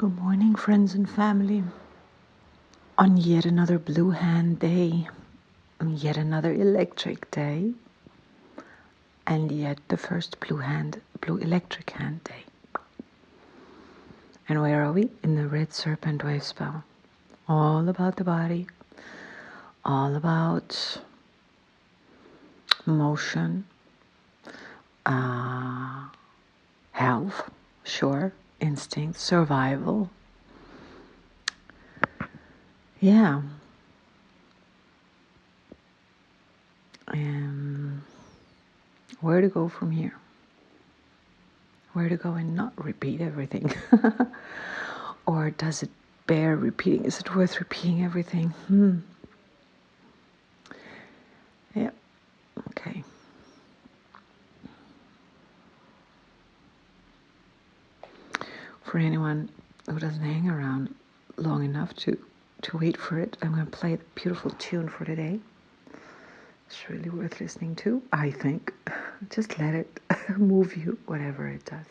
Good morning, friends and family. On yet another Blue Hand Day, on yet another electric day, and yet the first Blue Electric Hand Day. And where are we? In the Red Serpent Wave Spell. All about the body, all about motion, health, sure, instinct, survival. Yeah. Where to go from here? Where to go and not repeat everything? Or does it bear repeating? Is it worth repeating everything? Yeah. Okay. For anyone who doesn't hang around long enough to wait for it, I'm going to play the beautiful tune for today. It's really worth listening to, I think. Just let it move you, whatever it does.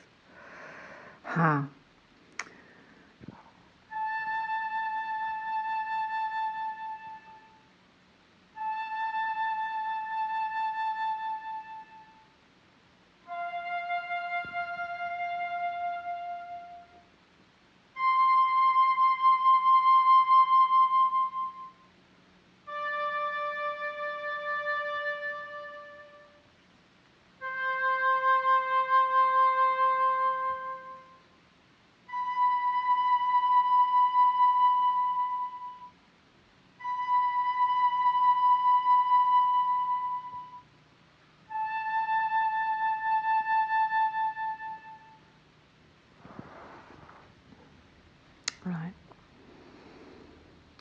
Right.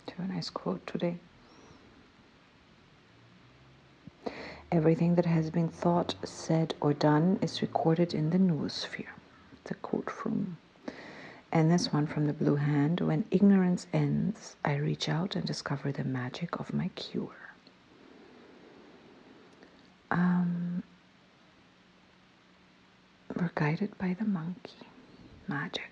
To a nice quote today. Everything that has been thought, said, or done is recorded in the noosphere. It's a quote from, and this one from the Blue Hand. When ignorance ends, I reach out and discover the magic of my cure. We're guided by the monkey. Magic.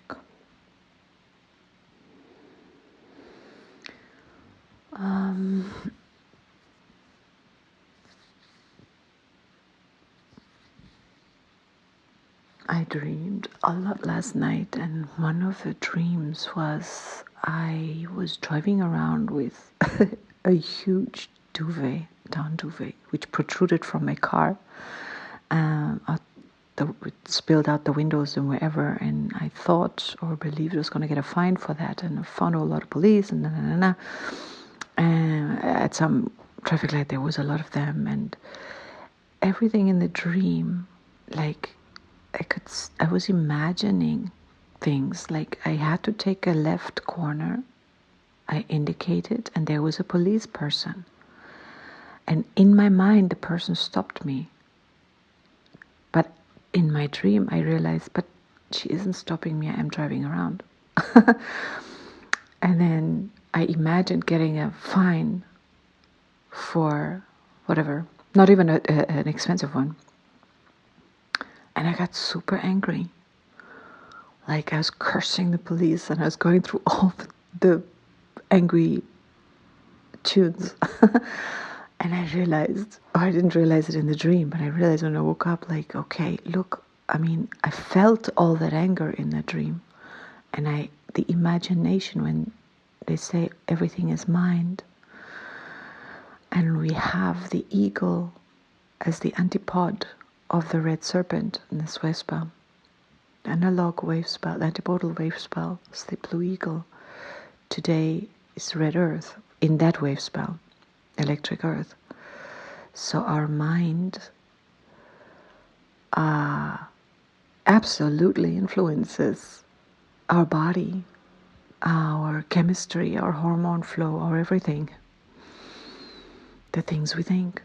I dreamed a lot last night, and one of the dreams was I was driving around with a huge down duvet, which protruded from my car. It spilled out the windows and wherever, and I thought or believed I was going to get a fine for that, and I found a lot of police and and at some traffic light there was a lot of them, and everything in the dream, like I was imagining things, like I had to take a left corner. I indicated, and there was a police person, and in my mind the person stopped me. But in my dream, I realized, but she isn't stopping me, I am driving around. And then I imagined getting a fine for whatever, not even an expensive one. And I got super angry. Like I was cursing the police, and I was going through all the angry tunes. And I realized, or I didn't realize it in the dream, but I realized when I woke up, like, okay, look, I felt all that anger in the dream. And the imagination, when they say everything is mind, and we have the eagle as the antipode of the red serpent in this wave spell, analog wave spell, antipodal wave spell, is the blue eagle. Today is red earth in that wave spell, electric earth. So our mind absolutely influences our body, our chemistry, our hormone flow, our everything. The things we think.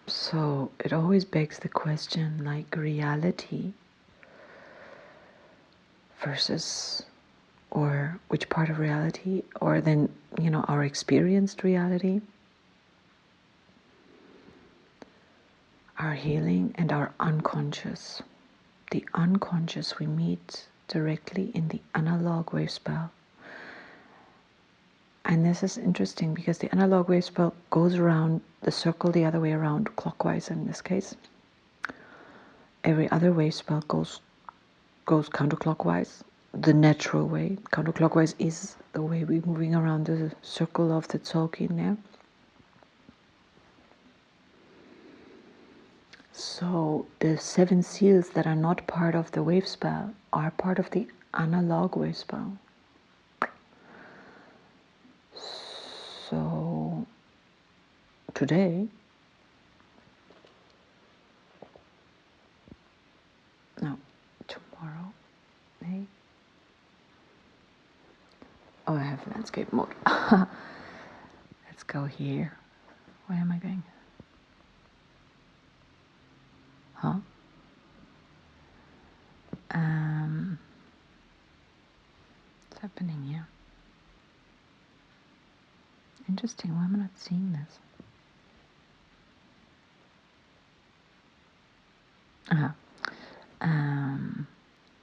So it always begs the question, like reality, versus, or which part of reality, or then, our experienced reality, our healing, and our unconscious. The unconscious we meet directly in the analog wave spell. And this is interesting because the analog wave spell goes around the circle the other way around, clockwise in this case. Every other wave spell goes counterclockwise, the natural way. Counterclockwise is the way we're moving around the circle of the Tzolk'in there. So the 7 seals that are not part of the wave spell are part of the analog wave spell. So today, tomorrow, oh, I have landscape mode. Let's go here. Where am I going? What's happening here? Interesting, why am I not seeing this?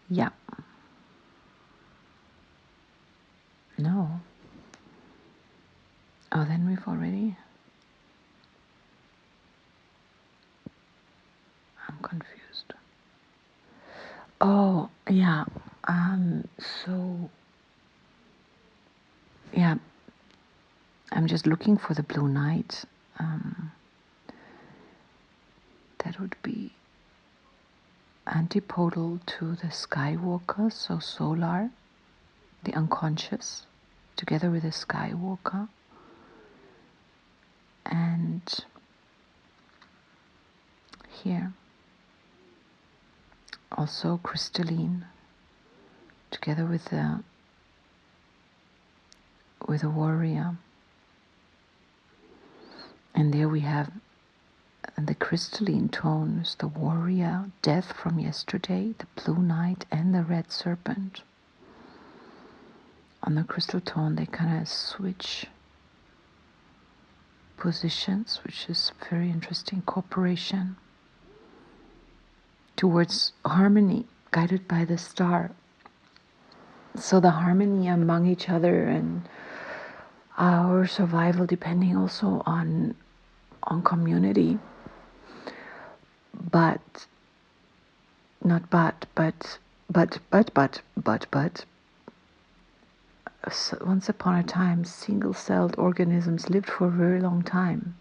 Yeah. No. Oh, then we've already... I'm confused. Oh, yeah. So... Yeah. I'm just looking for the blue knight. That would be antipodal to the Skywalker, so solar, the unconscious, together with the Skywalker. And here, also crystalline, together with a warrior. And there we have the crystalline tones, the warrior, death from yesterday, the blue knight, and the red serpent. On the crystal tone, they kind of switch positions, which is very interesting. Cooperation towards harmony, guided by the star. So the harmony among each other and our survival depending also on community. But so once upon a time, single-celled organisms lived for a very long time.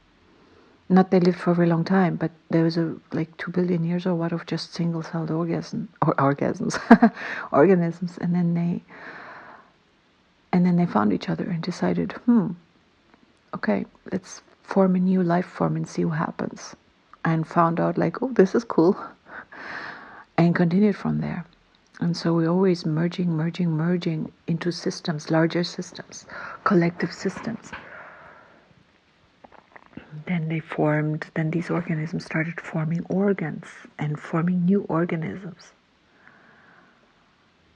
Not they lived for a very long time, but there was 2 billion years or what of just single-celled organisms, organisms, and then they found each other and decided, okay, let's form a new life form and see what happens. And found out oh, this is cool, and continued from there. And so we're always merging into systems, larger systems, collective systems. Then these organisms started forming organs and forming new organisms.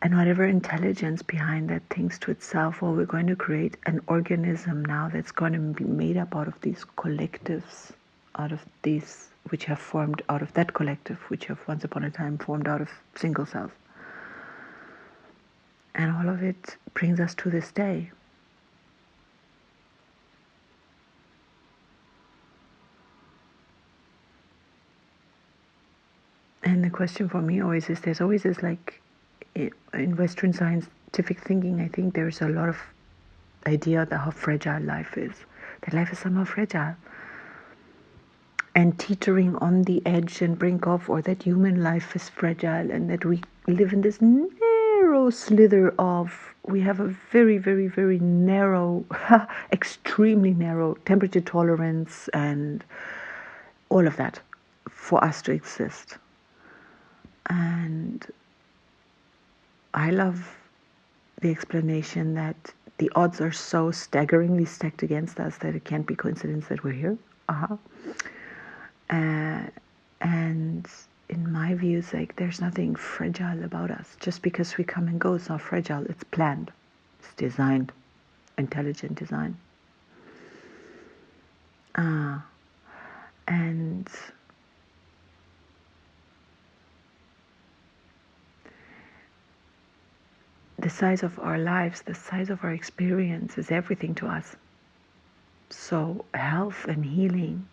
And whatever intelligence behind that thinks to itself, well, we're going to create an organism now that's going to be made up out of these collectives, out of these which have formed out of that collective, which have once upon a time formed out of single cells. And all of it brings us to this day. And the question for me always is, there's always this in Western scientific thinking, I think there's a lot of idea that how fragile life is. That life is somehow fragile. And teetering on the edge and brink of, or that human life is fragile, and that we live in this narrow slither of, we have a very, very, very narrow, extremely narrow temperature tolerance and all of that for us to exist. And I love the explanation that the odds are so staggeringly stacked against us that it can't be coincidence that we're here. And in my view, it's like there's nothing fragile about us. Just because we come and go, it's not fragile. It's planned. It's designed. Intelligent design. And the size of our lives, the size of our experience is everything to us. So health and healing,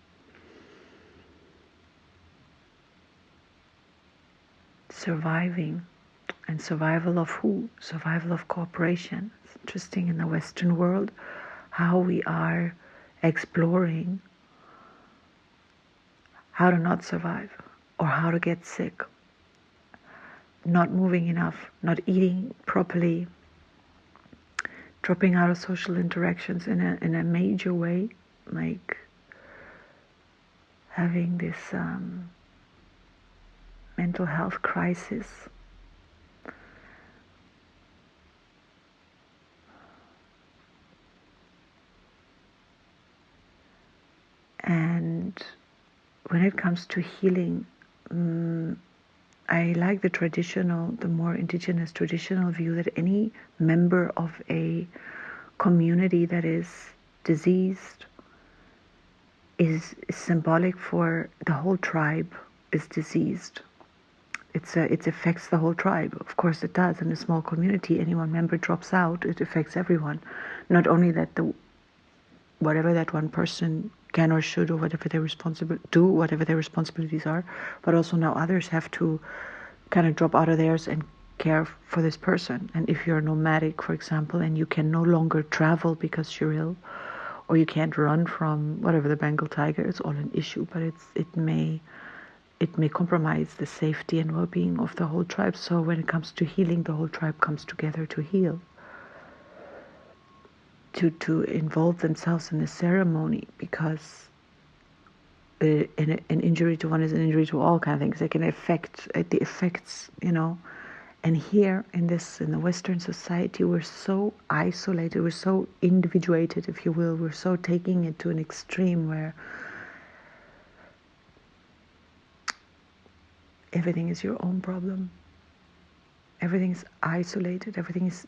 surviving, and survival of who? Survival of cooperation. It's interesting in the Western world how we are exploring how to not survive or how to get sick, not moving enough, not eating properly, dropping out of social interactions in a major way, like having this mental health crisis. And when it comes to healing, I like the more indigenous traditional view that any member of a community that is diseased is symbolic for the whole tribe is diseased. It affects the whole tribe. Of course it does. In a small community, any one member drops out, it affects everyone. Not only that whatever that one person can or should or whatever their responsibilities are, but also now others have to kind of drop out of theirs and care for this person. And if you're nomadic, for example, and you can no longer travel because you're ill, or you can't run from whatever the Bengal tiger, it's all an issue, but it may compromise the safety and well-being of the whole tribe. So when it comes to healing, the whole tribe comes together to heal, to involve themselves in the ceremony, because an injury to one is an injury to all, kind of things. They can affect the effects, And here in the Western society, we're so isolated, we're so individuated, if you will. We're so taking it to an extreme where everything is your own problem. Everything is isolated. Everything is,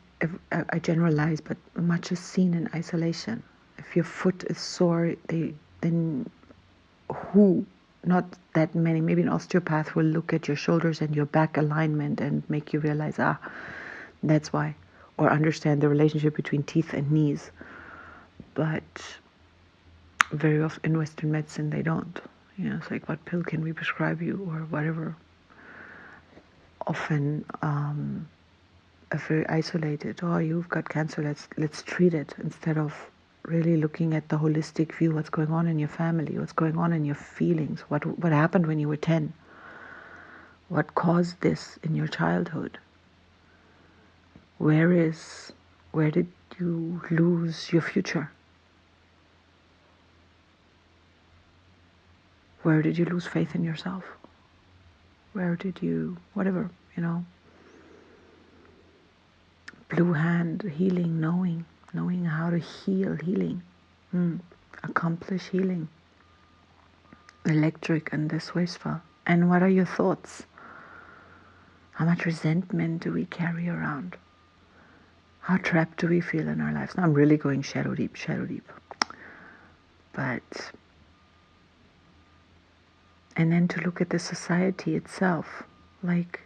I generalize, but much is seen in isolation. If your foot is sore, then who? Not that many. Maybe an osteopath will look at your shoulders and your back alignment and make you realize, that's why. Or understand the relationship between teeth and knees. But very often in Western medicine, they don't. It's like, what pill can we prescribe you or whatever. Often very isolated. Oh, you've got cancer, let's treat it, instead of really looking at the holistic view. What's going on in your family? What's going on in your feelings? What happened when you were 10? What caused this in your childhood? Where did you lose your future? Where did you lose faith in yourself? Where did you, whatever, Blue hand, healing, knowing how to healing, accomplish healing. Electric and this wasteful. And what are your thoughts? How much resentment do we carry around? How trapped do we feel in our lives? Now I'm really going shadow deep. But, and then to look at the society itself, like,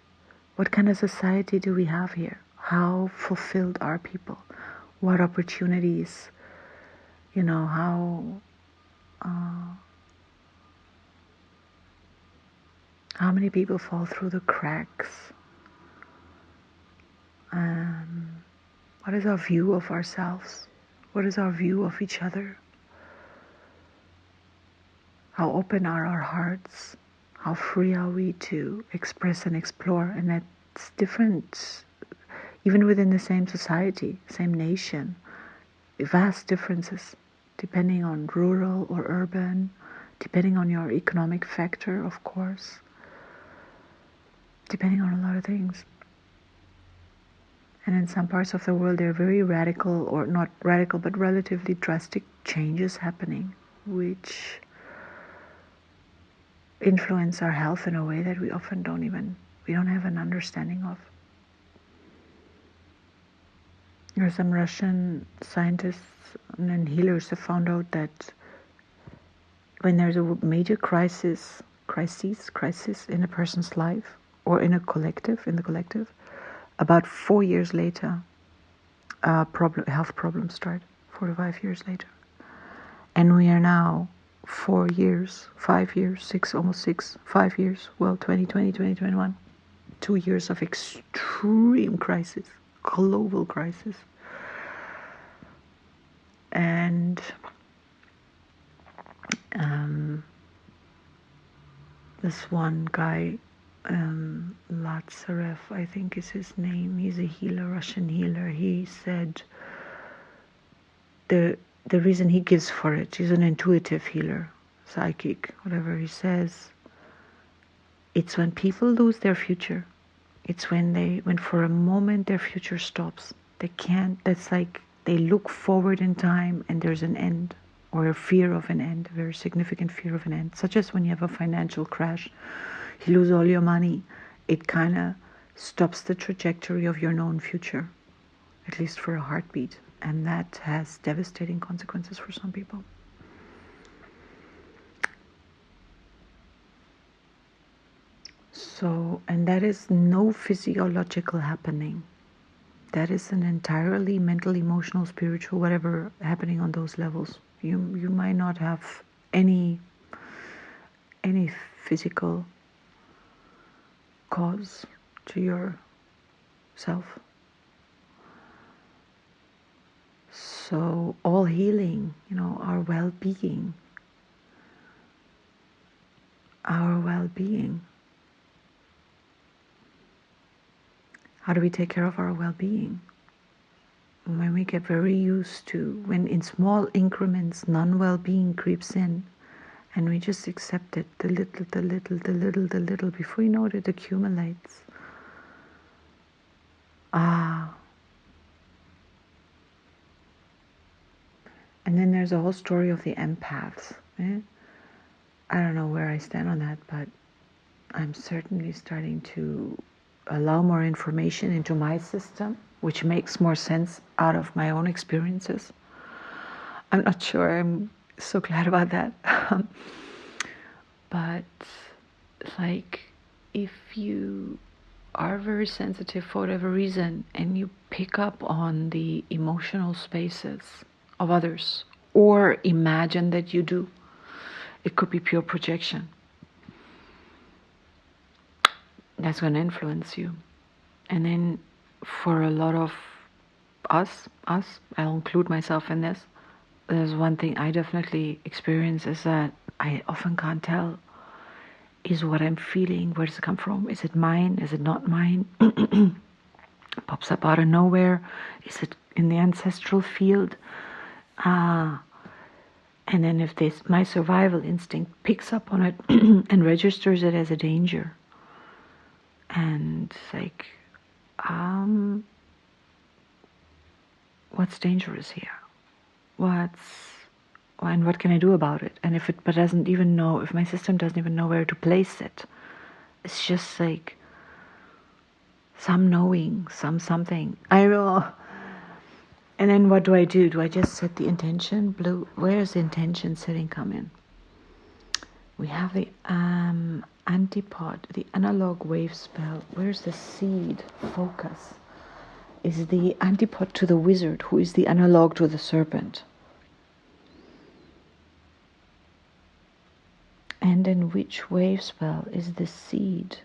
what kind of society do we have here? How fulfilled are people? What opportunities, how many people fall through the cracks? What is our view of ourselves? What is our view of each other? How open are our hearts? How free are we to express and explore? And that's different, even within the same society, same nation. Vast differences, depending on rural or urban, depending on your economic factor, of course, depending on a lot of things. And in some parts of the world, there are very radical, or not radical, but relatively drastic changes happening, which influence our health in a way that we often we don't have an understanding of. There are some Russian scientists and healers have found out that when there's a major crisis in a person's life or in the collective, about 4 years later, health problems start, 4 to 5 years later. And we are now 4 years, 5 years, 6, almost 6, 5 years, 2020, 2021, 2 years of extreme crisis, global crisis. And this one guy, Latsarev, I think is his name, he's a healer, Russian healer, he said the reason he gives for it, he's an intuitive healer, psychic, whatever, he says, it's when people lose their future. It's when for a moment their future stops. They can't, that's like they look forward in time and there's an end, or a fear of an end, a very significant fear of an end. Such as when you have a financial crash, you lose all your money, it kind of stops the trajectory of your known future, at least for a heartbeat. And that has devastating consequences for some people. So, and that is no physiological happening. That is an entirely mental, emotional, spiritual, whatever happening on those levels. You might not have any physical cause to yourself. So all healing, our well-being. How do we take care of our well-being? When we get very used to, when in small increments non-well-being creeps in, and we just accept it, the little, before you know it accumulates. And then there's a whole story of the empaths. I don't know where I stand on that, but I'm certainly starting to allow more information into my system, which makes more sense out of my own experiences. I'm not sure, I'm so glad about that. But like, if you are very sensitive for whatever reason and you pick up on the emotional spaces of others, or imagine that you do, it could be pure projection. That's going to influence you. And then for a lot of us, I'll include myself in this, there's one thing I definitely experience is that I often can't tell, is what I'm feeling, where does it come from? Is it mine? Is it not mine? Pops up out of nowhere. Is it in the ancestral field? And then if my survival instinct picks up on it and registers it as a danger, and it's like, what's dangerous here? And what can I do about it? And if my system doesn't even know where to place it, it's just like some knowing, something. I will. And then what do? Do I just set the intention? Blue, where's the intention setting come in? We have the antipod, the analog wave spell. Where's the seed focus? Is the antipod to the wizard, who is the analog to the serpent. And in which wave spell is the seed?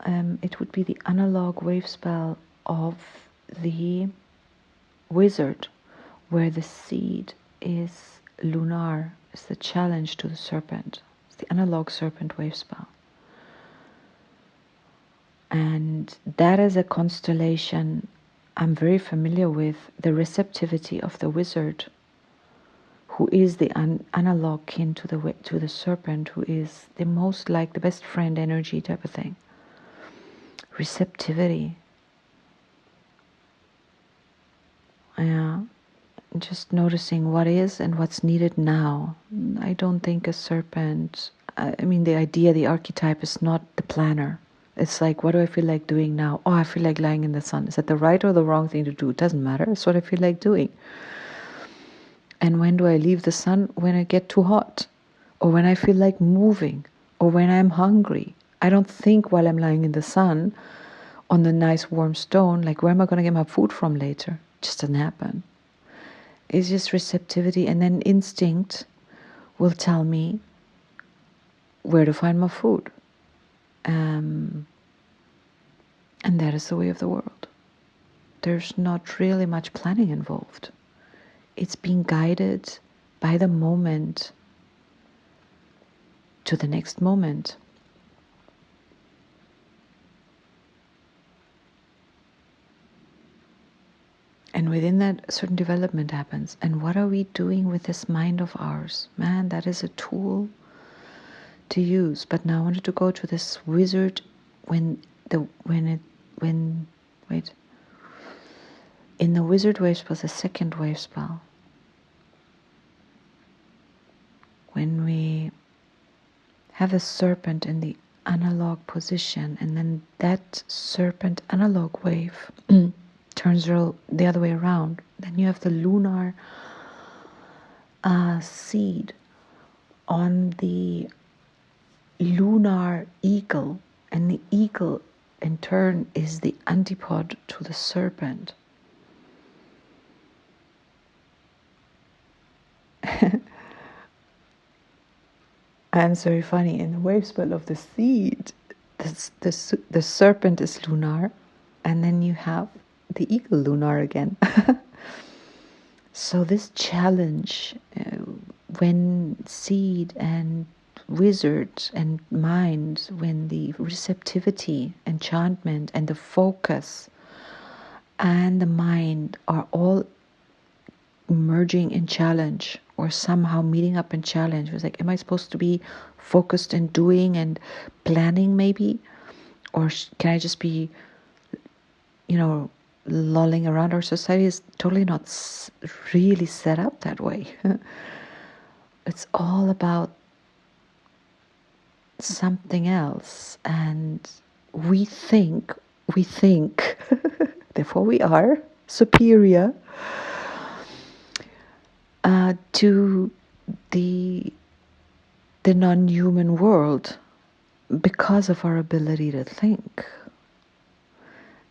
It would be the analog wave spell of the wizard, where the seed is lunar, is the challenge to the serpent. It's the analog serpent wave spell. And that is a constellation I'm very familiar with, the receptivity of the wizard, who is the analog kin to the serpent, who is the most like the best friend energy type of thing. Receptivity. Yeah, just noticing what is and what's needed now. I don't think a serpent I mean, the idea, the archetype is not the planner. It's like, what do I feel like doing now? Oh, I feel like lying in the sun. Is that the right or the wrong thing to do? It doesn't matter. It's what I feel like doing. And when do I leave the sun? When I get too hot, or when I feel like moving, or when I'm hungry. I don't think while I'm lying in the sun on the nice warm stone, like, where am I going to get my food from later? It just doesn't happen. It's just receptivity, and then instinct will tell me where to find my food. And that is the way of the world. There's not really much planning involved. It's being guided by the moment to the next moment. And within that, a certain development happens. And what are we doing with this mind of ours? Man, that is a tool to use. But now I wanted to go to this wizard in the wizard wave spell, the second wave spell, when we have a serpent in the analog position, and then that serpent analog wave turns the other way around, then you have the lunar seed on the lunar eagle, and the eagle in turn is the antipode to the serpent. And it's very funny, in the wave spell of the seed, the serpent is lunar, and then you have the eagle lunar again. So this challenge, when seed and wizard and mind, when the receptivity, enchantment, and the focus and the mind are all merging in challenge, or somehow meeting up in challenge. It's like, am I supposed to be focused and doing and planning maybe? Or can I just be, lolling around? Our society is totally not really set up that way. It's all about something else. And we think, therefore we are superior to the non-human world because of our ability to think.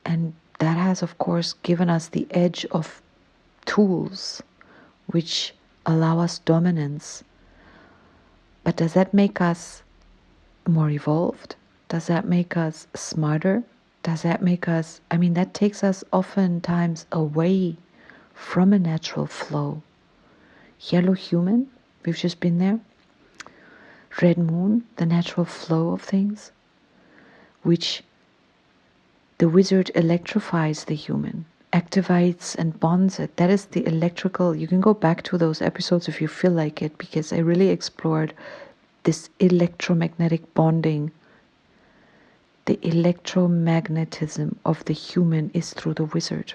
And that has, of course, given us the edge of tools which allow us dominance. But does that make us more evolved? Does that make us smarter? Does that make us, that takes us oftentimes away from a natural flow. Yellow human, we've just been there. Red moon, the natural flow of things, which the wizard electrifies the human, activates and bonds it. That is the electrical. You can go back to those episodes if you feel like it, because I really explored this electromagnetic bonding. The electromagnetism of the human is through the wizard,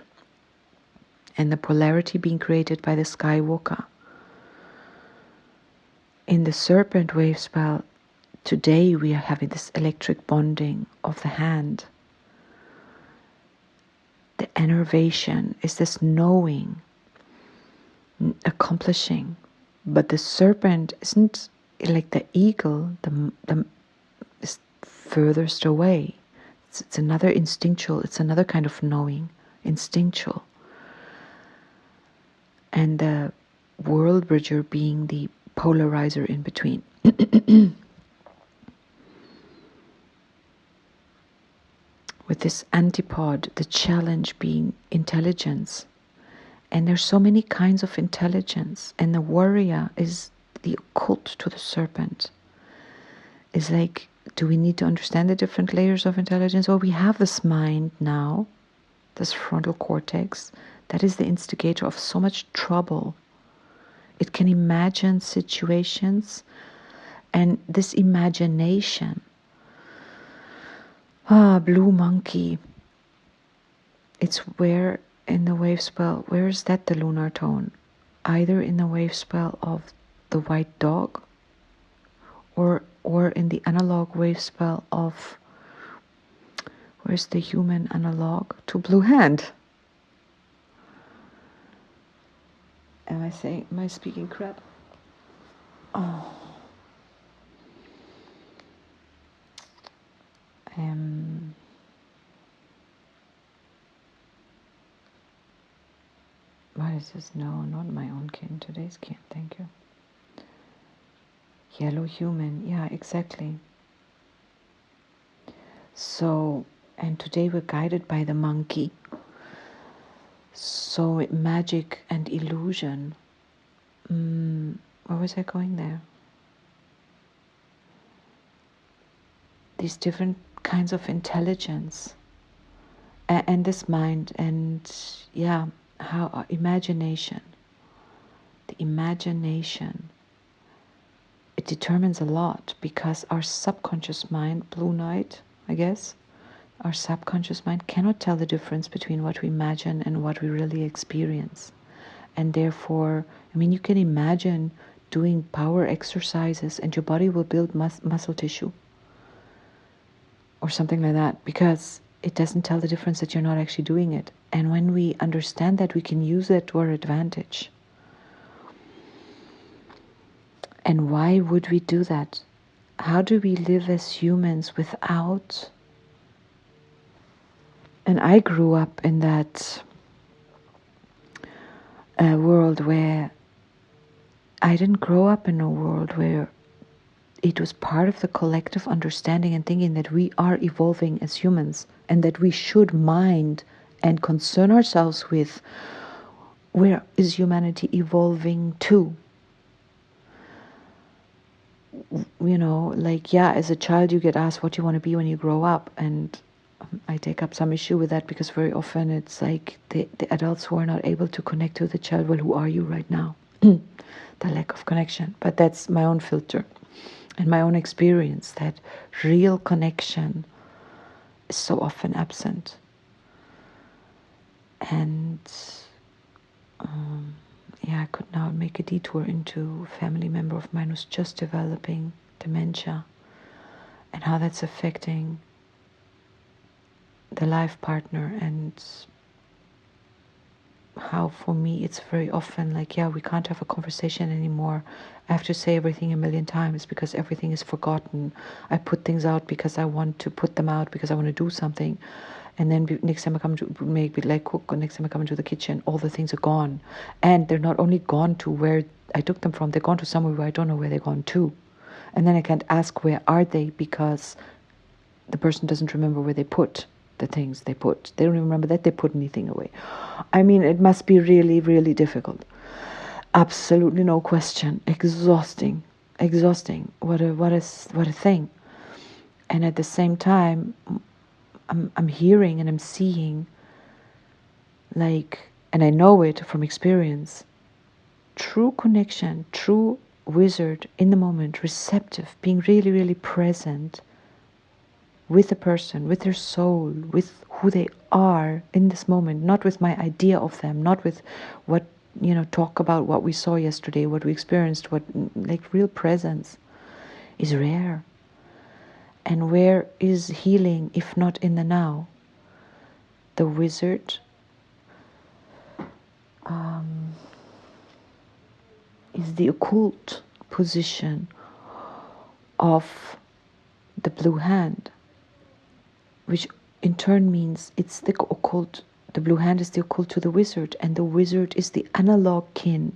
and the polarity being created by the Skywalker. In the serpent wave spell, today we are having this electric bonding of the hand. The enervation is this knowing, accomplishing. But the serpent isn't like the eagle, the is furthest away. It's another instinctual, it's another kind of knowing, instinctual. And the world bridger being the polarizer in between. With this antipode, the challenge being intelligence. And there's so many kinds of intelligence. And the warrior is the occult to the serpent. It's like, do we need to understand the different layers of intelligence? Well, we have this mind now, this frontal cortex, that is the instigator of so much trouble. It can imagine situations, and this imagination, blue monkey, it's where in the wave spell, where is that the lunar tone? Either in the wave spell of the white dog, or or in the analog wave spell of, where's the human analog to blue hand? Am I speaking crap? Oh. What is this? No, not my own kin. Today's kin, thank you. Yellow human, yeah, exactly. So, and today we're guided by the monkey. So, magic and illusion. Where was I going there? These different kinds of intelligence and this mind, and yeah, how imagination. The imagination. It determines a lot because our subconscious mind, blue night, I guess, our subconscious mind cannot tell the difference between what we imagine and what we really experience. And therefore, I mean, you can imagine doing power exercises and your body will build muscle tissue or something like that because it doesn't tell the difference that you're not actually doing it. And when we understand that, we can use it to our advantage. And why would we do that? How do we live as humans without? And I grew up in that world where I didn't grow up in a world where it was part of the collective understanding and thinking that we are evolving as humans and that we should mind and concern ourselves with where is humanity evolving to. You know, like, yeah, as a child you get asked what you want to be when you grow up, and I take up some issue with that because very often it's like the adults who are not able to connect to the child, well, who are you right now? The lack of connection. But that's my own filter and my own experience, that real connection is so often absent. And yeah, I could now make a detour into a family member of mine who's just developing dementia and how that's affecting the life partner, and how for me it's very often like, yeah, we can't have a conversation anymore. I have to say everything a million times because everything is forgotten. I put things out because I want to put them out because I want to do something. And then next time I come to maybe like cook, or next time I come into the kitchen, all the things are gone. And they're not only gone to where I took them from, they're gone to somewhere where I don't know where they're gone to. And then I can't ask where are they because the person doesn't remember where they put the things they put. They don't even remember that they put anything away. I mean, it must be really, really difficult. Absolutely no question. Exhausting. What a thing. And at the same time, I'm hearing and I'm seeing, like, and I know it from experience, true connection, true wizard in the moment, receptive, being really, really present with the person, with their soul, with who they are in this moment, not with my idea of them, not with what, talk about what we saw yesterday, what we experienced, what, like, real presence is rare. And where is healing if not in the now? The wizard is the occult position of the blue hand, which in turn means it's the occult. The blue hand is the occult to the wizard, and the wizard is the analog kin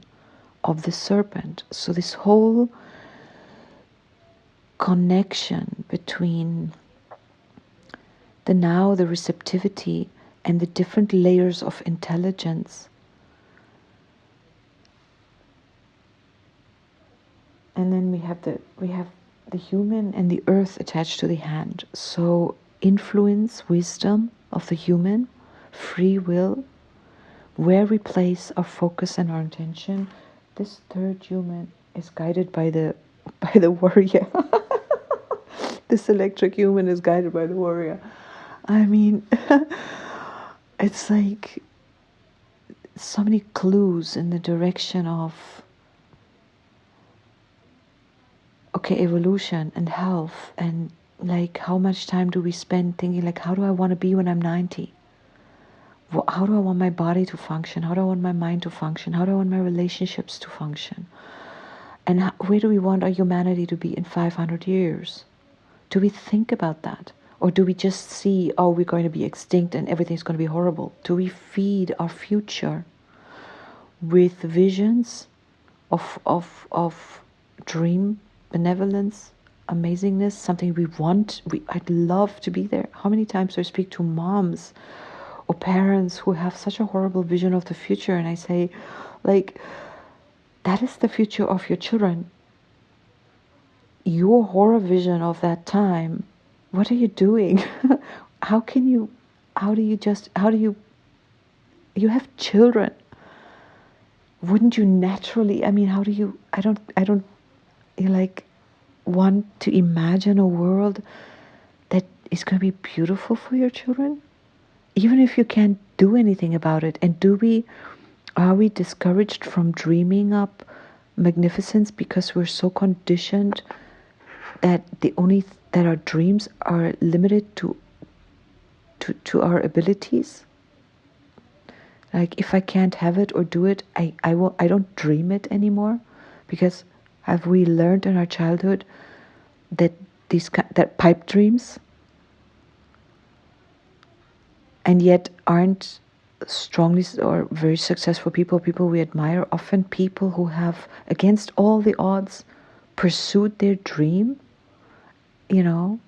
of the serpent. So this whole connection between the now, the receptivity, and the different layers of intelligence. And then we have the human and the earth attached to the hand. So influence, wisdom of the human, free will, where we place our focus and our intention. This third human is guided by the warrior. This electric human is guided by the warrior. I mean, it's like so many clues in the direction of okay, evolution and health, and like how much time do we spend thinking like, how do I want to be when I'm 90? How do I want my body to function? How do I want my mind to function? How do I want my relationships to function? And where do we want our humanity to be in 500 years? Do we think about that? Or do we just see, oh, we're going to be extinct and everything's going to be horrible? Do we feed our future with visions of dream, benevolence, amazingness, something we want? I'd love to be there. How many times do I speak to moms or parents who have such a horrible vision of the future, and I say, like, that is the future of your children. Your horror vision of that time, what are you doing? how do you, you have children. Wouldn't you naturally, I mean, how do you, I don't, you like, want to imagine a world that is going to be beautiful for your children? Even if you can't do anything about it. And are we discouraged from dreaming up magnificence because we're so conditioned that that our dreams are limited to our abilities? Like, if I can't have it or do it, I don't dream it anymore, because have we learned in our childhood that that pipe dreams, and yet aren't strongly or very successful people we admire, often people who have, against all the odds, pursued their dream, you know?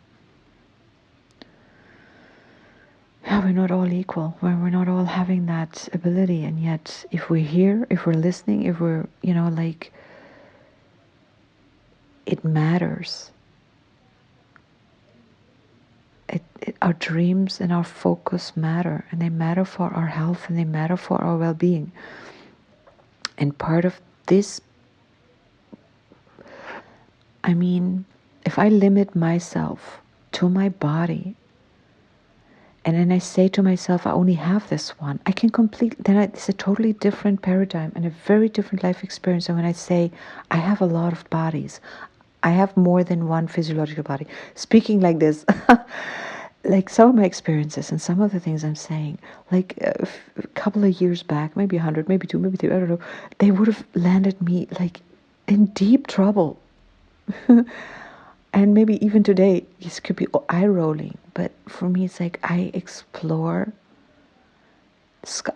Yeah, we're not all equal. We're not all having that ability, and yet if we're here, if we're listening, if we're, like, it matters. Our dreams and our focus matter, and they matter for our health, and they matter for our well-being. And part of this, I mean, if I limit myself to my body, and then I say to myself, I only have this one, I can it's a totally different paradigm and a very different life experience than when I say, I have a lot of bodies. I have more than one physiological body. Speaking like this, like some of my experiences and some of the things I'm saying, like a couple of years back, maybe 100, maybe 2, maybe 3, I don't know, they would have landed me like in deep trouble. And maybe even today, this could be eye rolling, but for me, it's like I explore,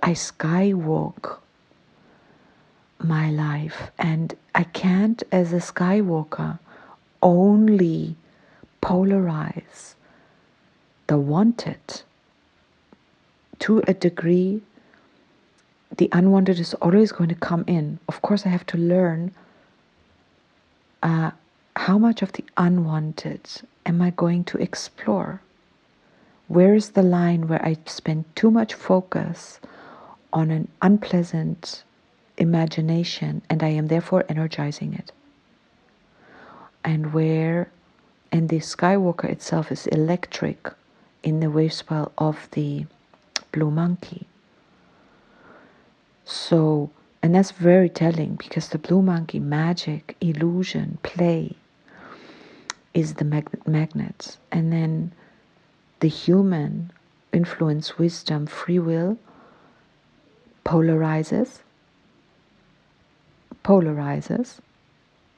I skywalk my life, and I can't, as a skywalker, only polarize the wanted. To a degree, the unwanted is always going to come in. Of course, I have to learn how much of the unwanted am I going to explore? Where is the line where I spend too much focus on an unpleasant imagination and I am therefore energizing it? And the Skywalker itself is electric in the wave swell of the blue monkey. So, and that's very telling, because the blue monkey, magic, illusion, play, is the magnet. And then the human influence, wisdom, free will polarizes,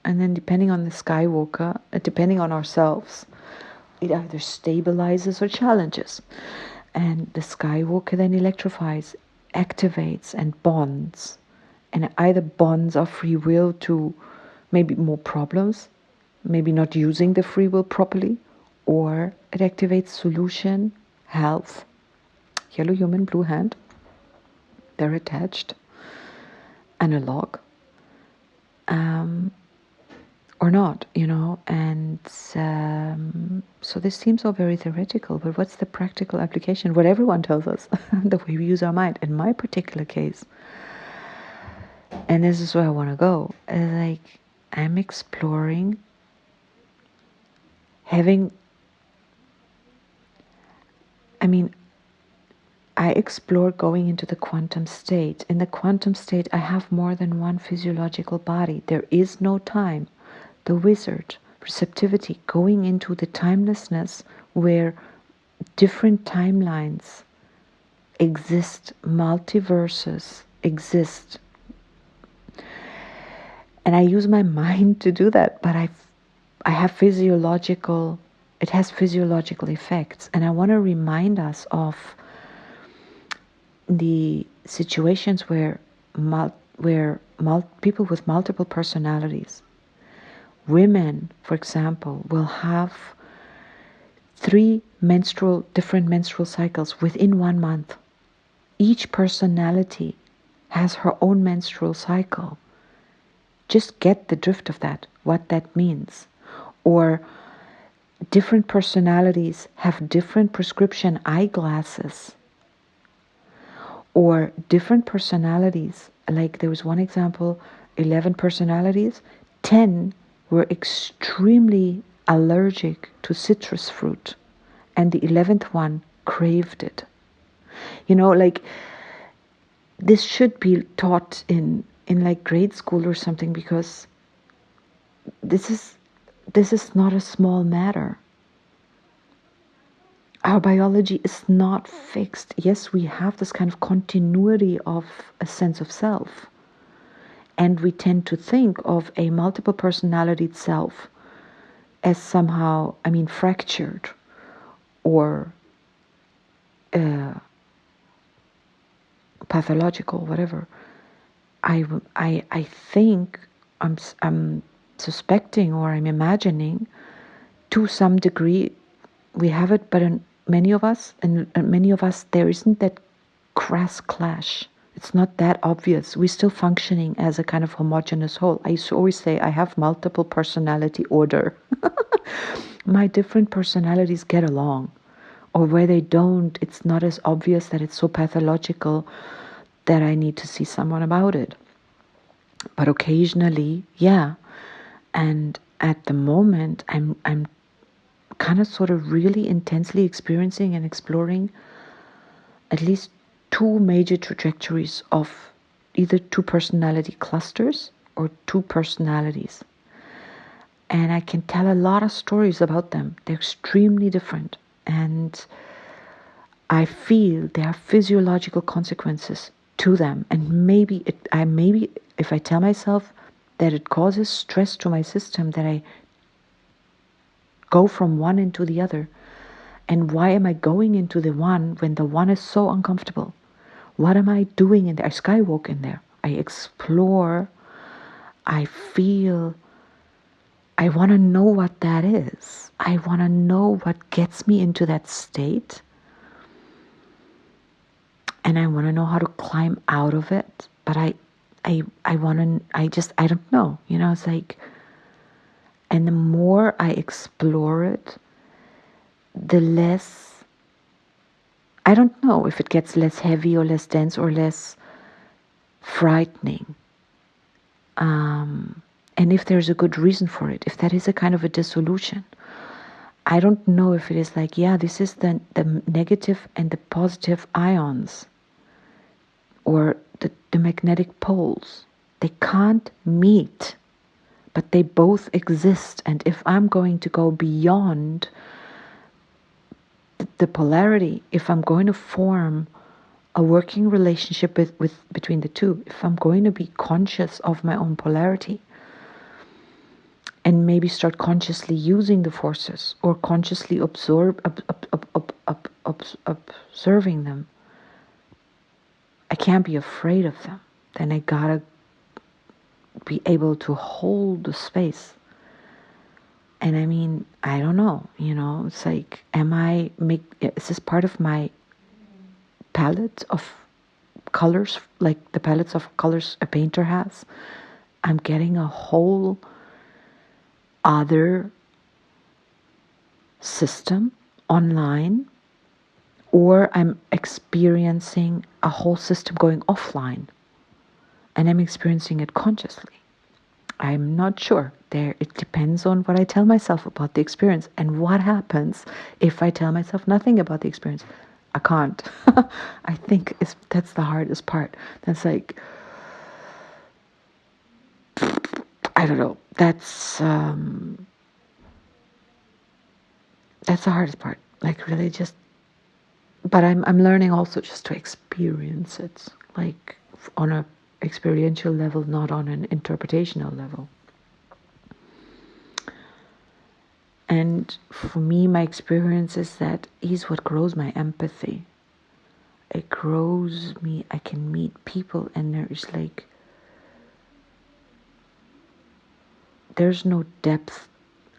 and then depending on the Skywalker, depending on ourselves, it either stabilizes or challenges. And the Skywalker then electrifies, activates, and bonds. And it either bonds our free will to maybe more problems, maybe not using the free will properly, or it activates solution, health, yellow human, blue hand, they're attached, analog, or not, and so this seems all very theoretical, but what's the practical application? What everyone tells us, the way we use our mind. In my particular case, and this is where I want to go, like, I'm exploring I explore going into the quantum state. In the quantum state, I have more than one physiological body. There is no time. The wizard receptivity, going into the timelessness where different timelines exist, multiverses exist. And I use my mind to do that, but I have physiological, it has physiological effects. And I want to remind us of the situations where people with multiple personalities, women, for example, will have 3 different menstrual cycles within 1 month. Each personality has her own menstrual cycle. Just get the drift of that, what that means. Or different personalities have different prescription eyeglasses. Or different personalities, like there was one example, 11 personalities, 10 were extremely allergic to citrus fruit, and the 11th one craved it. Like, this should be taught in like grade school or something, because this is not a small matter. Our biology is not fixed. Yes, we have this kind of continuity of a sense of self. And we tend to think of a multiple personality self as somehow, fractured or pathological, whatever. I think I'm suspecting, or I'm imagining, to some degree we have it, but in many of us, there isn't that crass clash. It's not that obvious. We're still functioning as a kind of homogeneous whole. I used to always say I have multiple personality order. My different personalities get along. Or where they don't, it's not as obvious that it's so pathological that I need to see someone about it. But occasionally, yeah. And at the moment, I'm kind of sort of really intensely experiencing and exploring at least 2 major trajectories of either 2 personality clusters or 2 personalities. And I can tell a lot of stories about them. They're extremely different. And I feel there are physiological consequences to them. And maybe if I tell myself that it causes stress to my system, that I go from one into the other. And why am I going into the one when the one is so uncomfortable? What am I doing in there? I skywalk in there. I explore. I feel. I want to know what that is. I want to know what gets me into that state. And I want to know how to climb out of it. But I don't know. It's like, and the more I explore it, the less, I don't know if it gets less heavy or less dense or less frightening. And if there's a good reason for it, if that is a kind of a dissolution. I don't know if it is like, yeah, this is the negative and the positive ions, or the magnetic poles. They can't meet, but they both exist. And if I'm going to go beyond the polarity, if I'm going to form a working relationship between the two, if I'm going to be conscious of my own polarity, and maybe start consciously using the forces, or consciously observing them, I can't be afraid of them. Then I gotta be able to hold the space. And I don't know, it's like, is this part of my palette of colors, like the palettes of colors a painter has? I'm getting a whole other system online, or I'm experiencing a whole system going offline, and I'm experiencing it consciously. I'm not sure. It depends on what I tell myself about the experience. And what happens if I tell myself nothing about the experience? I can't. I think that's the hardest part. That's like, I don't know. That's That's the hardest part. Like really just, but I'm learning also just to experience it, like on a experiential level, not on an interpretational level. And for me, my experience is that is what grows my empathy. It grows me. I can meet people, and there's no depth.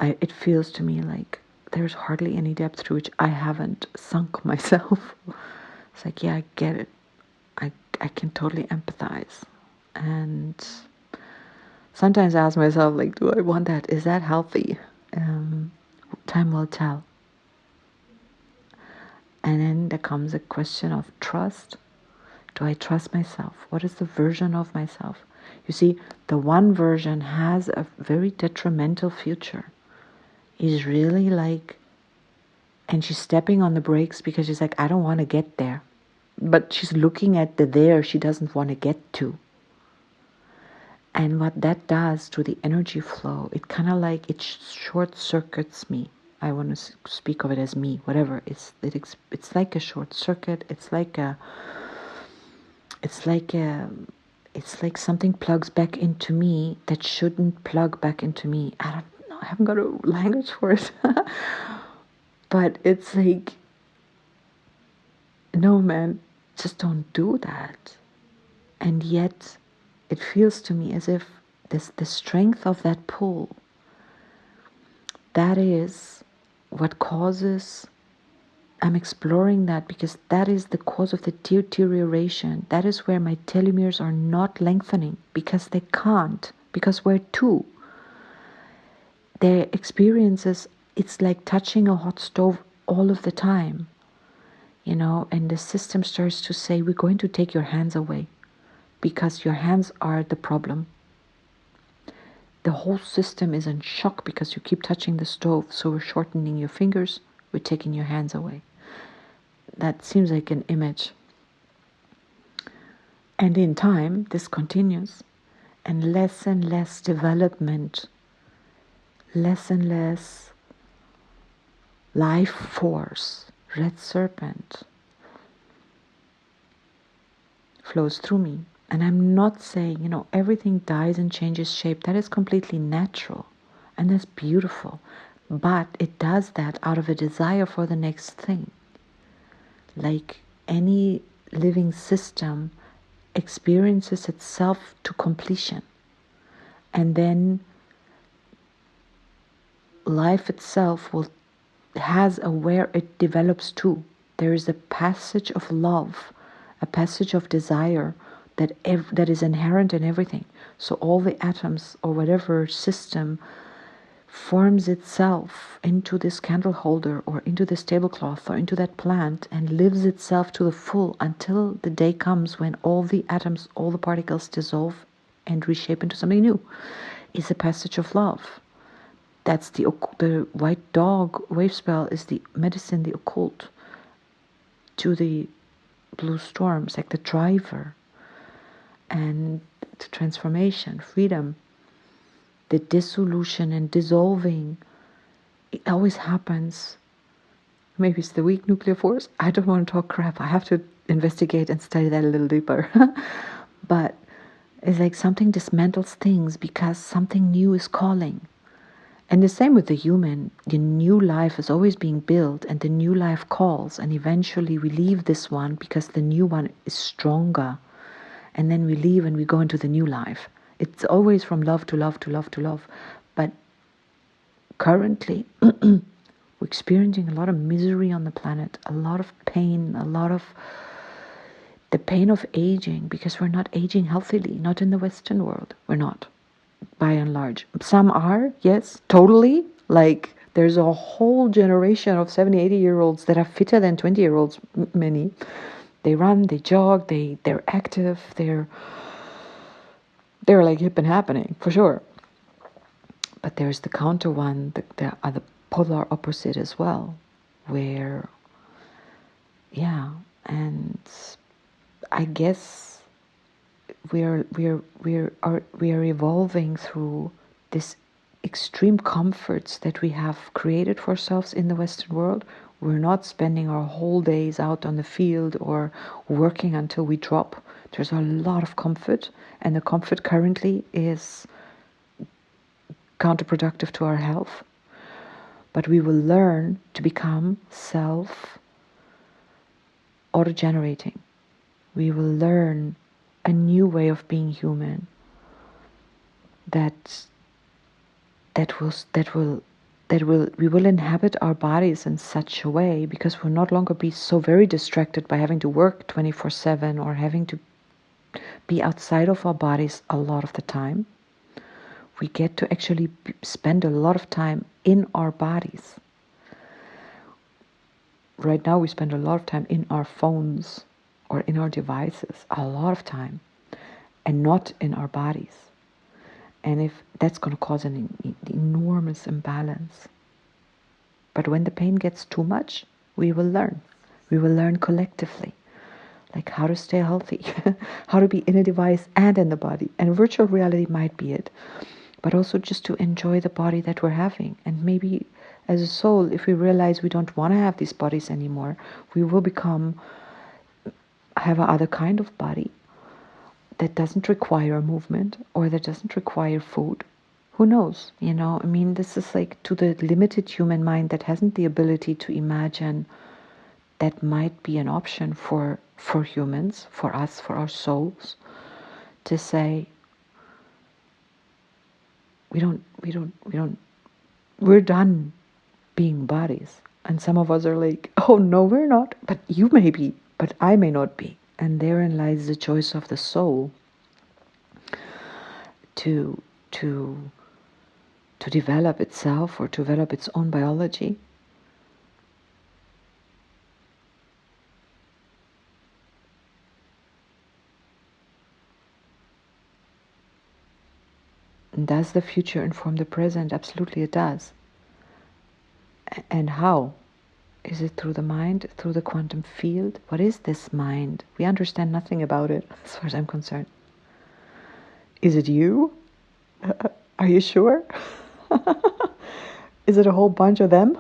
It feels to me like there's hardly any depth through which I haven't sunk myself. It's like, yeah, I get it. I can totally empathize. And sometimes I ask myself, like, do I want that? Is that healthy? Time will tell. And then there comes a question of trust. Do I trust myself? What is the version of myself? You see, the one version has a very detrimental future. He's really like, and she's stepping on the brakes because she's like, I don't want to get there. But she's looking at the there she doesn't want to get to. And what that does to the energy flow, it kind of like, it short circuits me. I want to speak of it as me, whatever. It's like a short circuit. It's like something plugs back into me that shouldn't plug back into me. I don't know. I haven't got a language for it. But it's like, no, man, just don't do that. And yet, it feels to me as if the strength of that pull, that is what causes. I'm exploring that because that is the cause of the deterioration. That is where my telomeres are not lengthening because they can't, because we're two. Their experiences, it's like touching a hot stove all of the time, and the system starts to say, we're going to take your hands away because your hands are the problem. The whole system is in shock because you keep touching the stove, so we're shortening your fingers, we're taking your hands away. That seems like an image. And in time, this continues, and less development, less and less life force, red serpent, flows through me. And I'm not saying, everything dies and changes shape. That is completely natural, and that's beautiful. But it does that out of a desire for the next thing. Like any living system experiences itself to completion. And then life itself has a where it develops to. There is a passage of love, a passage of desire that is inherent in everything. So all the atoms or whatever system forms itself into this candle holder or into this tablecloth or into that plant and lives itself to the full until the day comes when all the atoms, all the particles dissolve and reshape into something new. Is a passage of love. That's the white dog wave spell is the medicine, the occult, to the blue storms, like the driver, and the transformation, freedom, the dissolution and dissolving. It always happens. Maybe it's the weak nuclear force. I don't want to talk crap. I have to investigate and study that a little deeper. But it's like something dismantles things because something new is calling. And the same with the human. The new life is always being built, and the new life calls, and eventually we leave this one because the new one is stronger. And then we leave and we go into the new life. It's always from love to love to love to love. But currently, we're experiencing a lot of misery on the planet, a lot of pain, a lot of the pain of aging, because we're not aging healthily, not in the Western world. We're not, by and large. Some are, yes, totally. Like, there's a whole generation of 70, 80-year-olds that are fitter than 20-year-olds, many. They run, they jog, they're active, they're like hip and happening, for sure. But there's the counter one, the other polar opposite as well, where, yeah, and I guess we are evolving through this extreme comforts that we have created for ourselves in the Western world. We're not spending our whole days out on the field or working until we drop. There's a lot of comfort, and the comfort currently is counterproductive to our health. But we will learn to become self-auto-generating. We will learn a new way of being human we will inhabit our bodies in such a way, because we'll no longer be so very distracted by having to work 24/7 or having to be outside of our bodies a lot of the time. We get to actually spend a lot of time in our bodies. Right now we spend a lot of time in our phones or in our devices, a lot of time, and not in our bodies. And if that's going to cause an enormous imbalance. But when the pain gets too much, we will learn. We will learn collectively, like how to stay healthy, how to be in a device and in the body. And virtual reality might be it, but also just to enjoy the body that we're having. And maybe as a soul, if we realize we don't want to have these bodies anymore, we will have another kind of body that doesn't require movement or that doesn't require food. Who knows? I mean, this is like to the limited human mind that hasn't the ability to imagine that might be an option for humans, for us, for our souls, to say, we're done being bodies. And some of us are like, oh no, we're not, but you may be, but I may not be. And therein lies the choice of the soul to develop itself or to develop its own biology. And does the future inform the present? Absolutely it does. And how? Is it through the mind, through the quantum field? What is this mind? We understand nothing about it, as far as I'm concerned. Is it you? Are you sure? Is it a whole bunch of them?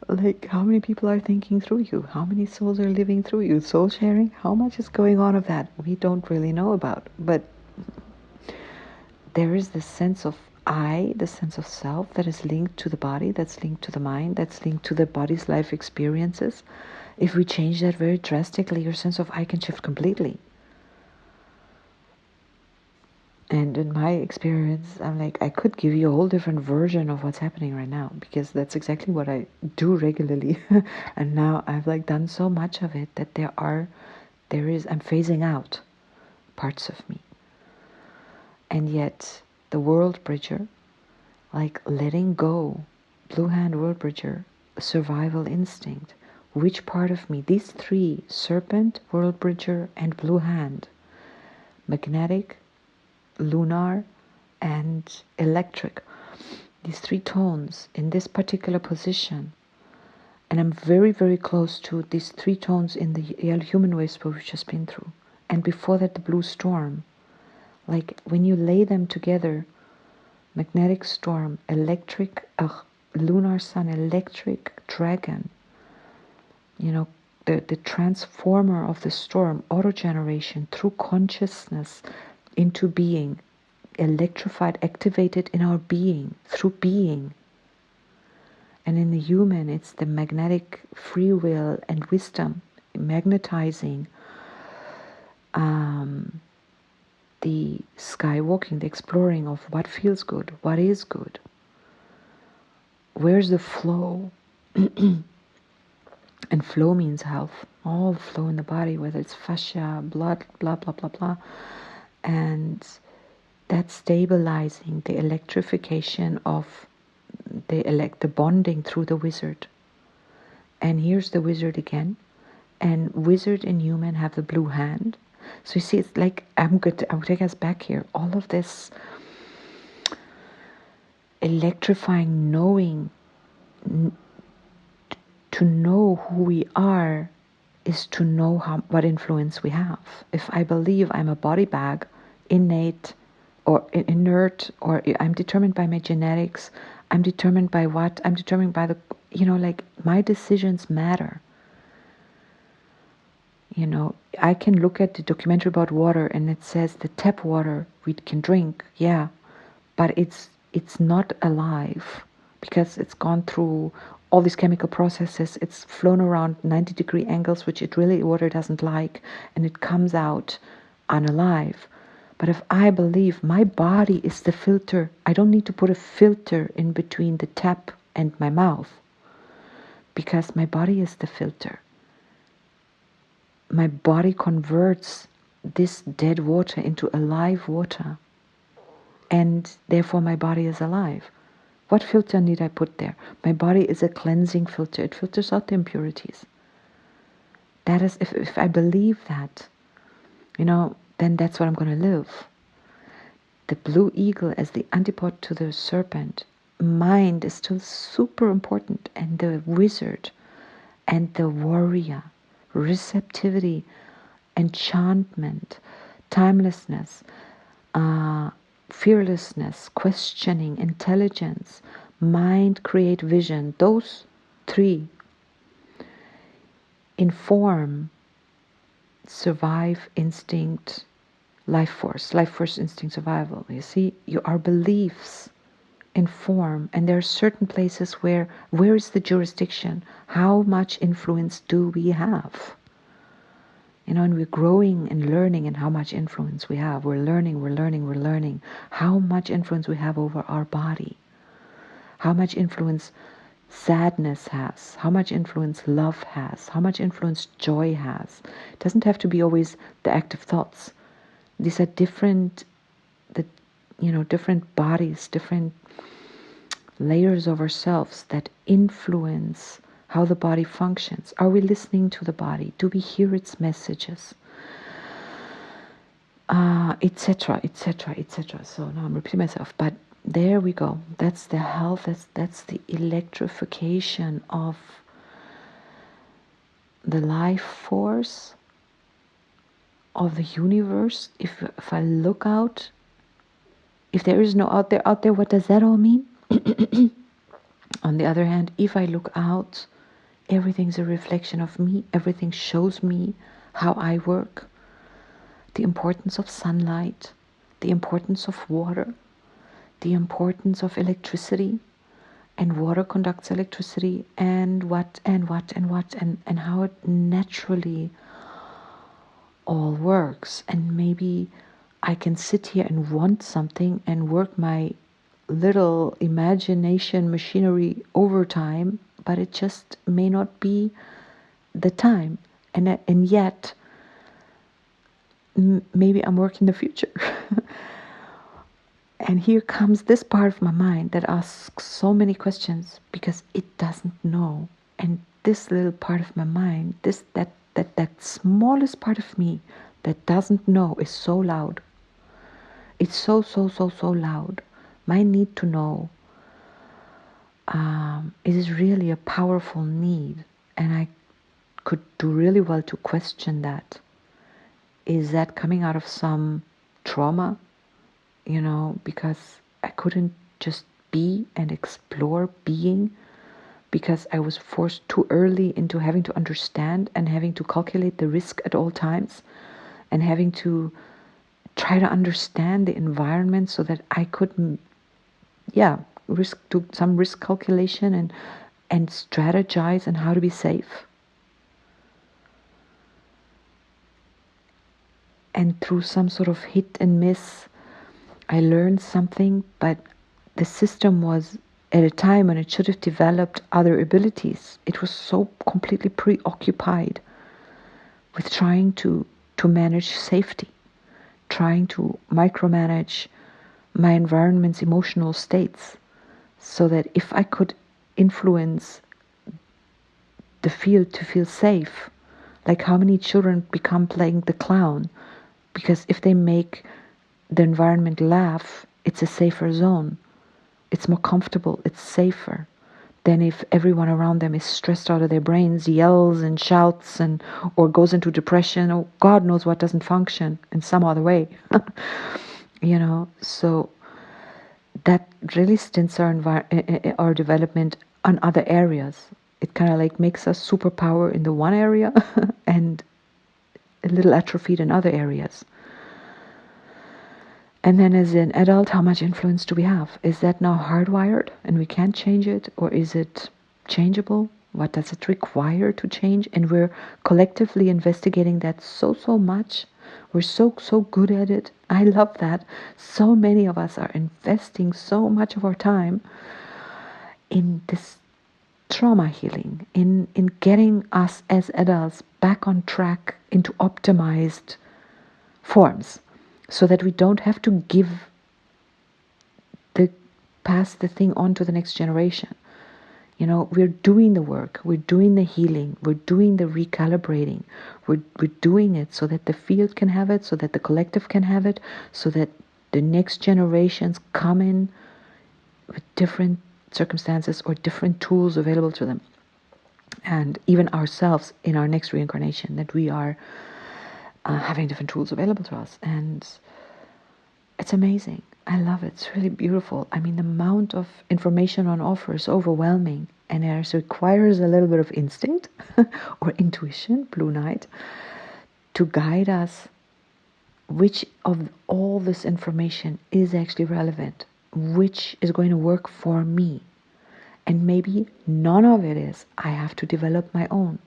Like, how many people are thinking through you? How many souls are living through you? Soul sharing? How much is going on of that? We don't really know about. But there is this sense of I, the sense of self, that is linked to the body, that's linked to the mind, that's linked to the body's life experiences. If we change that very drastically, your sense of I can shift completely. And in my experience, I'm like, I could give you a whole different version of what's happening right now, because that's exactly what I do regularly. And now I've like done so much of it that I'm phasing out parts of me. And yet the World Bridger, like letting go, Blue Hand World Bridger, survival instinct, which part of me, these three, Serpent, World Bridger, and Blue Hand, magnetic, lunar, and electric, these three tones in this particular position. And I'm very, very close to these three tones in the human waves we've just been through. And before that, the blue storm. Like when you lay them together, magnetic storm, electric, lunar sun, electric dragon, the transformer of the storm, auto-generation through consciousness into being, electrified, activated in our being, through being. And in the human, it's the magnetic free will and wisdom, magnetizing the skywalking, the exploring of what feels good, what is good. Where's the flow? And flow means health, all flow in the body, whether it's fascia, blood, blah, blah, blah, blah. And that's stabilizing the electrification of the bonding through the wizard. And here's the wizard again. And wizard and human have the blue hand. So you see, it's like, I will take us back here. All of this electrifying knowing, to know who we are is to know what influence we have. If I believe I'm a body bag, innate, or inert, or I'm determined by my genetics. I'm determined by what? I'm determined by the, like my decisions matter. I can look at the documentary about water and it says the tap water we can drink, yeah, but it's not alive because it's gone through all these chemical processes. It's flown around 90-degree angles, which water doesn't like, and it comes out unalive. But if I believe my body is the filter, I don't need to put a filter in between the tap and my mouth because my body is the filter. My body converts this dead water into alive water, and therefore my body is alive. What filter need I put there? My body is a cleansing filter. It filters out the impurities. That is, if I believe that, then that's what I'm going to live. The blue eagle as the antipode to the serpent. Mind is still super important, and the wizard and the warrior, receptivity, enchantment, timelessness, fearlessness, questioning, intelligence, mind, create, vision. Those three inform, survive, instinct, life force, instinct, survival. You see, our beliefs inform, and there are certain places where is the jurisdiction? How much influence do we have? And we're growing and learning, and how much influence we have. We're learning how much influence we have over our body, how much influence sadness has, how much influence love has, how much influence joy has. It doesn't have to be always the active thoughts. These are different bodies, different layers of ourselves that influence how the body functions. Are we listening to the body? Do we hear its messages? Etc., etc., etc. So now I'm repeating myself, but there we go. That's the health. That's the electrification of the life force of the universe. If I look out, if there is no out there, what does that all mean? On the other hand, if I look out, everything's a reflection of me. Everything shows me how I work. The importance of sunlight, the importance of water, the importance of electricity, and water conducts electricity, and and how it naturally all works. And maybe I can sit here and want something and work my little imagination machinery overtime, but it just may not be the time, and yet maybe I'm working the future. And here comes this part of my mind that asks so many questions because it doesn't know. And this little part of my mind, that smallest part of me that doesn't know, is so loud. It's so loud. My need to know, it is really a powerful need, and I could do really well to question that. Is that coming out of some trauma? Because I couldn't just be and explore being, because I was forced too early into having to understand and having to calculate the risk at all times, and having to try to understand the environment so that I could, do some risk calculation and strategize on how to be safe. And through some sort of hit and miss, I learned something, but the system was at a time when it should have developed other abilities. It was so completely preoccupied with trying to manage safety, trying to micromanage my environment's emotional states, so that if I could influence the field to feel safe, like how many children become playing the clown, because if they make the environment laugh, it's a safer zone. It's more comfortable, it's safer than if everyone around them is stressed out of their brains, yells and shouts, or goes into depression, or God knows what doesn't function in some other way. So that really stints our development on other areas. It kind of like makes us superpower in the one area and a little atrophied in other areas. And then as an adult, how much influence do we have? Is that now hardwired and we can't change it? Or is it changeable? What does it require to change? And we're collectively investigating that so much. We're so good at it. I love that. So many of us are investing so much of our time in this trauma healing, in getting us as adults back on track into optimized forms, so that we don't have to pass the thing on to the next generation. We're doing the work, we're doing the healing, we're doing the recalibrating, we're doing it so that the field can have it, so that the collective can have it, so that the next generations come in with different circumstances or different tools available to them. And even ourselves in our next reincarnation, that we are having different tools available to us. And it's amazing. I love it. It's really beautiful. I mean, the amount of information on offer is overwhelming, and it requires a little bit of instinct or intuition, Blue Knight, to guide us which of all this information is actually relevant, which is going to work for me. And maybe none of it is. I have to develop my own.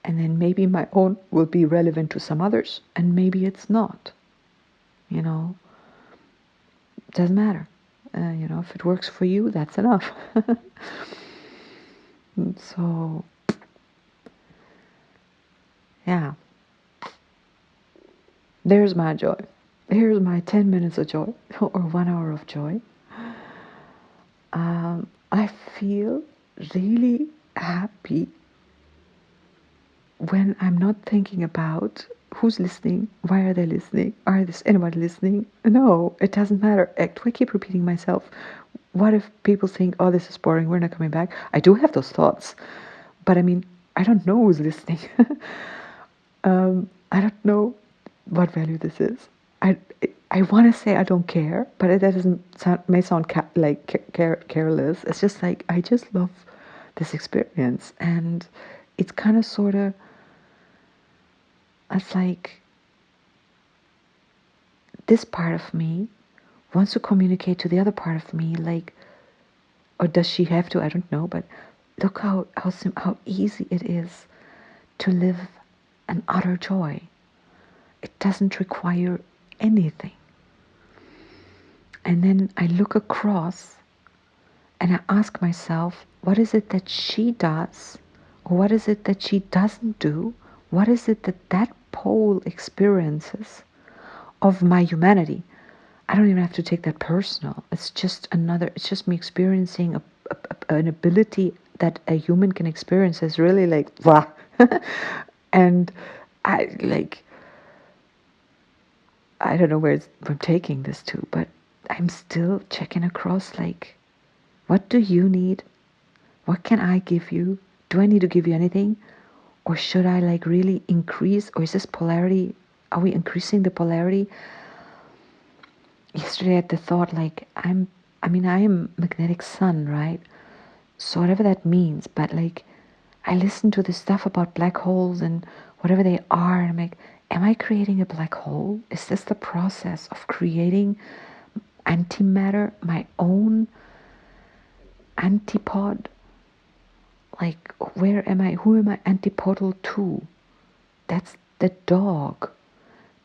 And then maybe my own will be relevant to some others, and maybe it's not. Doesn't matter. If it works for you, that's enough. So, yeah. There's my joy. Here's my 10 minutes of joy, or 1 hour of joy. I feel really happy when I'm not thinking about who's listening, why are they listening, is anybody listening? No, it doesn't matter. Do I keep repeating myself? What if people think, oh, this is boring, we're not coming back? I do have those thoughts, but I mean, I don't know who's listening. I don't know what value this is. I want to say I don't care, but that doesn't sound, may sound careless. It's just like I just love this experience, and it's kind of sort of, it's like this part of me wants to communicate to the other part of me, like, or does she have to? I don't know, but look how easy it is to live an utter joy. It doesn't require anything. And then I look across and I ask myself, what is it that she does? Or what is it that she doesn't do? What is it that pole experiences of my humanity? I don't even have to take that personal. It's just me experiencing an ability that a human can experience is really like, wow. And I don't know where I'm taking this to, but I'm still checking across, like, what do you need? What can I give you? Do I need to give you anything? Or should I really increase? Or is this polarity, are we increasing the polarity? Yesterday I had the thought, I am magnetic sun, right? So whatever that means, but I listen to this stuff about black holes and whatever they are, and I'm like, am I creating a black hole? Is this the process of creating antimatter, my own antipod? Where am I? Who am I antipodal to? That's the dog.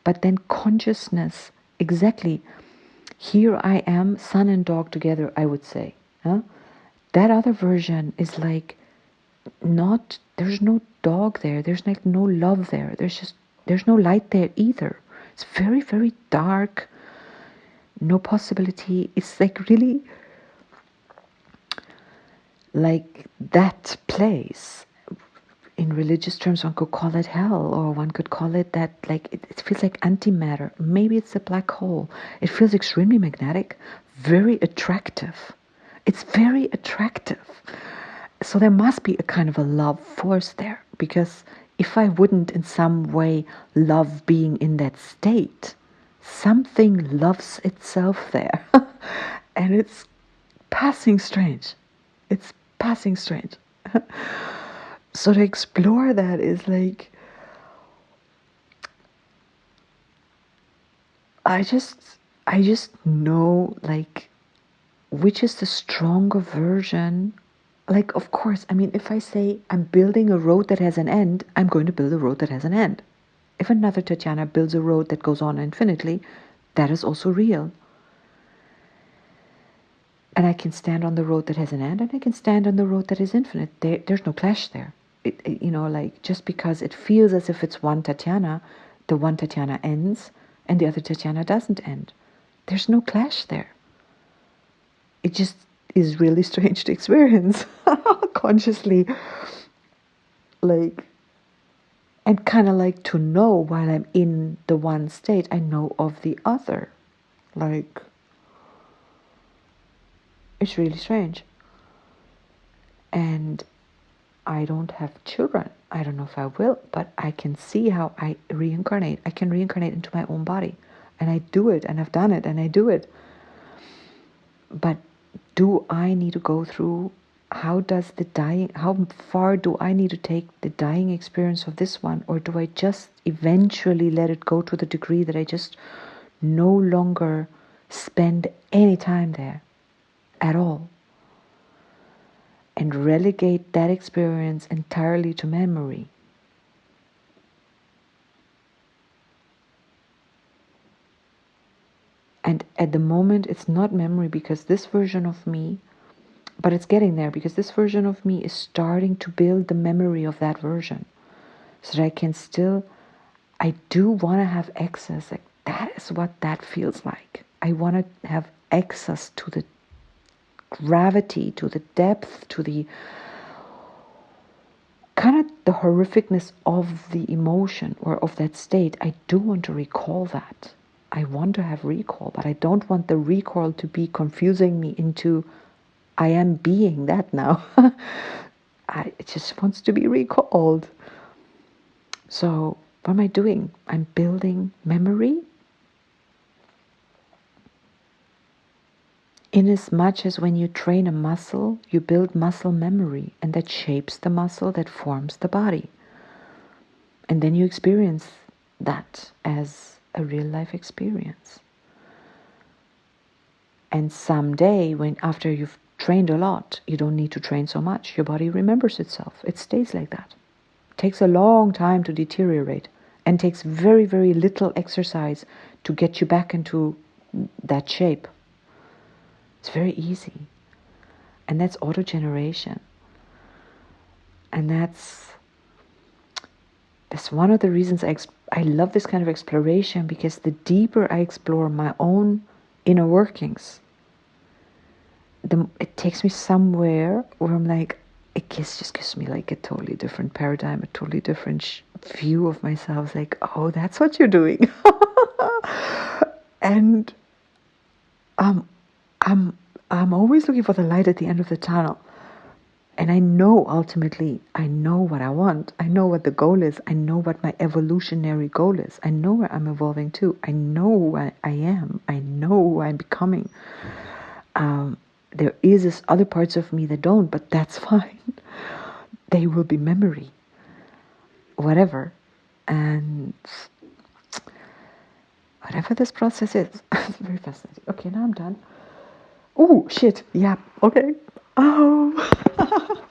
But then consciousness, exactly. Here I am, sun and dog together, I would say. Huh? That other version is not, there's no dog there. There's no love there. There's no light there either. It's very, very dark. No possibility. It's really like that place. In religious terms, one could call it hell, or one could call it that, it feels like antimatter. Maybe it's a black hole. It feels extremely magnetic, very attractive. It's very attractive. So there must be a kind of a love force there, because if I wouldn't in some way love being in that state, something loves itself there. And it's passing strange. It's passing strange. So to explore that is like, I just know, like, which is the stronger version. Like, of course, I mean, if I say I'm building a road that has an end, I'm going to build a road that has an end. If another Tatiana builds a road that goes on infinitely, that is also real. And I can stand on the road that has an end, and I can stand on the road that is infinite. There's no clash there. Like, just because it feels as if it's one Tatiana, the one Tatiana ends, and the other Tatiana doesn't end. There's no clash there. It just is really strange to experience consciously, like, and kind of like to know while I'm in the one state, I know of the other. Like, it's really strange. And I don't have children. I don't know if I will, but I can see how I reincarnate. I can reincarnate into my own body. And I do it, and I've done it, and I do it. But do I need to go through, how far do I need to take the dying experience of this one? Or do I just eventually let it go to the degree that I just no longer spend any time there at all? And relegate that experience entirely to memory. And at the moment, it's not memory, because this version of me, but it's getting there, because this version of me is starting to build the memory of that version. So that I can still, I do want to have access. Like, that is what that feels like. I want to have access to the gravity, to the depth, to the kind of the horrificness of the emotion or of that state. I do want to recall that. I want to have recall, but I don't want the recall to be confusing me into I am being that now. It just wants to be recalled. So what am I doing? I'm building memory. In as much as when you train a muscle, you build muscle memory, and that shapes the muscle that forms the body. And then you experience that as a real life experience. And someday, when after you've trained a lot, you don't need to train so much. Your body remembers itself. It stays like that. It takes a long time to deteriorate, and takes very, very little exercise to get you back into that shape. It's very easy. And that's autogeneration. And that's one of the reasons I love this kind of exploration, because the deeper I explore my own inner workings, it takes me somewhere where I'm like, just gives me like a totally different paradigm, a totally different view of myself. Like, oh, that's what you're doing. And I'm always looking for the light at the end of the tunnel. And I know ultimately, I know what I want. I know what the goal is. I know what my evolutionary goal is. I know where I'm evolving to. I know who I am. I know who I'm becoming. There is this other parts of me that don't, but that's fine. They will be memory. Whatever. And whatever this process is. It's very fascinating. Okay, now I'm done. Oh, shit. Yeah. Okay. Oh.